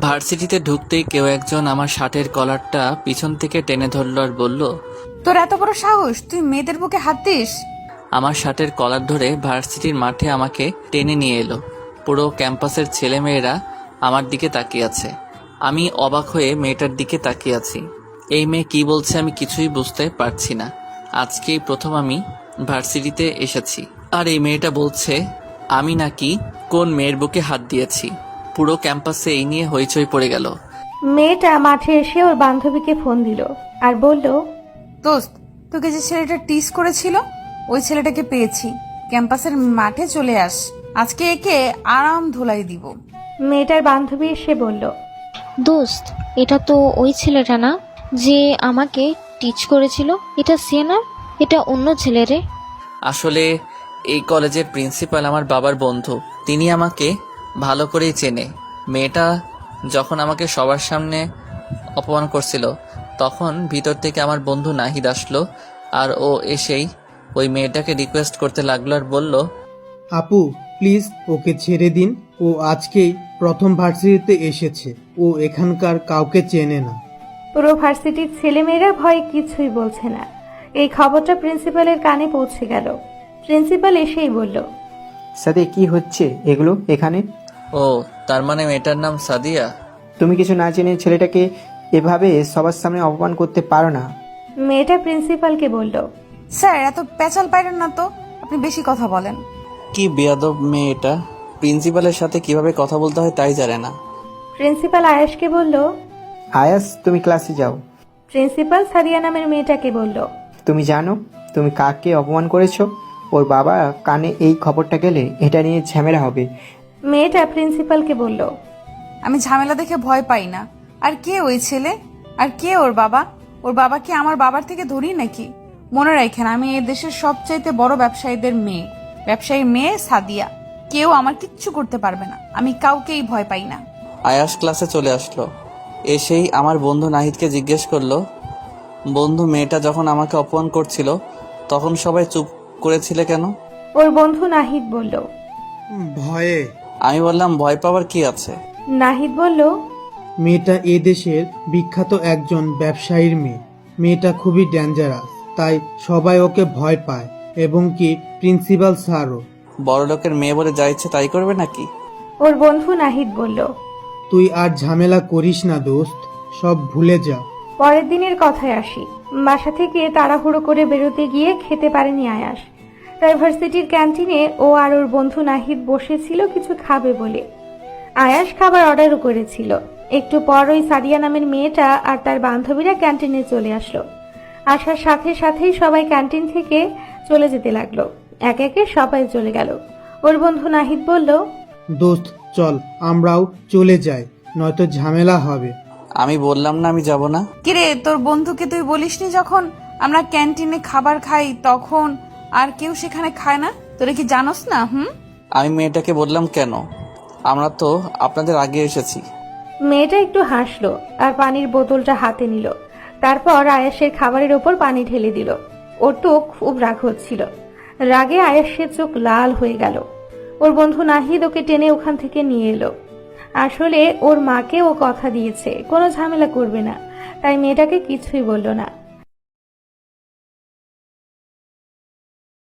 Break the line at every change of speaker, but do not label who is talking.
ভার্সিটিতে ঢুকতেই কেউ একজন আমার শার্টের কলারটা পিছন থেকে টেনে ধরল আর বলল,
তোর এত বড় সাহস, তুই মেয়েদের বুকে হাত দিস?
আমার শার্টের কলার ধরে ভার্সিটির মাঠে আমাকে টেনে নিয়ে এলো। পুরো ক্যাম্পাসের ছেলেমেয়েরা আমার দিকে তাকিয়ে আছে। আমি অবাক হয়ে মেয়েটার দিকে তাকিয়ে আছি। এই মেয়ে কি বলছে আমি কিছুই বুঝতে পারছি না। আজকেই প্রথম আমি ভার্সিটিতে এসেছি, আর এই মেয়েটা বলছে আমি নাকি কোন মেয়ের বুকে হাত দিয়েছি। পুরো ক্যাম্পাসে এই নিয়ে হইচই পড়ে গেল।
মেয়েটা মাঠে এসে ওর বান্ধবীকে ফোন দিল আর বলল,
দোস্ত, তোকে যে ছেলেটা টিস করেছিল ওই ছেলেটাকে পেয়েছি। ক্যাম্পাসের মাঠে চলে আস, আজকে একে আরাম ধুলাই দিব।
মেয়েটার বান্ধবী এসে বলল,
দোস্ত, এটা তো ওই ছেলেটা না যে আমাকে টিচ করেছিল? এটা সে না, এটা অন্য ছেলে রে।
আসলে এই কলেজের প্রিন্সিপাল আমার বাবার বন্ধু। তিনি আমাকে ভালো করেই চেনে। মেয়েটা যখন আমাকে সবার সামনে অপমান করছিল, তখন ভিতর থেকে আমার বন্ধু নাহিদ আসলো, আর ও এসেই ওই মেয়েটাকে রিকোয়েস্ট করতে লাগলো আর বলল,
আপু প্লিজ ওকে ছেড়ে দিন, ও আজকেই প্রথম ভার্সিটিতে এসেছে, ও এখানকার কাউকে চেনে না।
পুরো ভার্সিটির ছেলেমেয়েরা ভয়ে কিছুই বলছে না। এই খবরটা প্রিন্সিপালের কানে পৌঁছে গেল। প্রিন্সিপাল এসেই বলল,
সাথে কি হচ্ছে এগুলো এখানে?
ও তার মানে মেয়েটার নাম সাদিয়া।
তুমি কিছু না জেনে ছেলেটাকে এভাবে সবার সামনে অপমান করতে পারো না।
মেয়েটা প্রিন্সিপালকে বলল,
স্যার, এত পেঁচাল পাইরেন না তো, আপনি বেশি কথা বলেন।
কি বেয়াদব মেয়ে এটা, প্রিন্সিপালের সাথে কিভাবে কথা বলতে হয় তাই জানে না।
প্রিন্সিপাল আয়াসকে বলল।
আয়াস, তুমি ক্লাসে যাও।
প্রিন্সিপাল সাদিয়া নামের মেয়েটাকে বলল,
তুমি জানো তুমি কাকে অপমান করেছো? ওর বাবা কানে এই খবরটা গেলে এটা নিয়ে ঝামেলা হবে।
মেয়েটা প্রিন্সিপালকে বলল,
আমি ঝামেলা দেখে ভয় পাই না। আর কে ওই ছেলে? আর কে ওর বাবা? ওর বাবা কি আমার বাবার থেকে ধরি নাকি? মনে রাখেন, আমি এই দেশের সবচাইতে বড় ব্যবসায়ীদের মেয়ে, ব্যবসায়ীর মেয়ে সাদিয়া। কেউ আমার কিচ্ছু করতে পারবে না, আমি কাউকেই ভয় পাই না।
আয়াস ক্লাসে চলে আসলো। এসেই আমার বন্ধু নাহিদকে জিজ্ঞেস করলো, বন্ধু, মেয়েটা যখন আমাকে অপমান করছিল তখন সবাই চুপ করেছিলে কেন?
ওর বন্ধু নাহিদ বলল।
ভয়ে।
আমি বললাম, ভয় পাওয়ার কি আছে?
নাহিদ বলল,
মেয়েটা এদেশের বিখ্যাত একজন ব্যবসায়ীর মেয়ে। মেয়েটা খুবই ডেঞ্জারাস, তাই সবাই ওকে ভয় পায়, এবং কি প্রিন্সিপাল স্যারও।
বড় লোকের মেয়ে বলে যা ইচ্ছে তাই করবে নাকি?
ওর বন্ধু নাহিদ বলল।
তুই আর ঝামেলা করিস না দোস্ত, সব ভুলে যা।
পরের দিনের কথায় আসি। বাসা থেকে তাড়াহুড়ো করে বেরোতে গিয়ে খেতে পারেনি আয়াস। তাই ভার্সিটির ক্যান্টিনে ও আর ওর বন্ধু নাহিদ বসেছিল কিছু খাবে বলে। আয়াস খাবার অর্ডারও করেছিল। একটু পর ওই সাদিয়া নামের মেয়েটা আর তার বান্ধবীরা ক্যান্টিনে চলে আসলো। আসার সাথে সাথেই সবাই ক্যান্টিন থেকে চলে যেতে লাগলো। এক একে সবাই চলে গেল। ওর বন্ধু নাহিদ বলল,
দোস্ত চল আমরাও চলে যাই, নয়তো ঝামেলা হবে।
আমি বললাম না আমি যাব না।
কিরে, তোর বন্ধুকে তুই বলিসনি যখন আমরা ক্যান্টিনে খাবার খাই তখন আর কেউ সেখানে খায় না? তোরা কি জানোস না?
আমি মেয়েটাকে বললাম কেন, আমরা তো আপনাদের আগে এসেছি।
মেয়েটা একটু হাসলো আর পানির বোতলটা হাতে নিল। তারপর আয়াসের খাবারের ওপর পানি ঢেলে দিল। ওর তো খুব রাগ হচ্ছিল। রাগে আয়াসের চোখ লাল হয়ে গেল। ওর বন্ধু নাহিদ ওকে টেনে ওখান থেকে নিয়ে এলো। আসলে ওর মাকে ও কথা দিয়েছে কোনো ঝামেলা করবে না, তাই মেয়েটাকে কিছুই বলল না।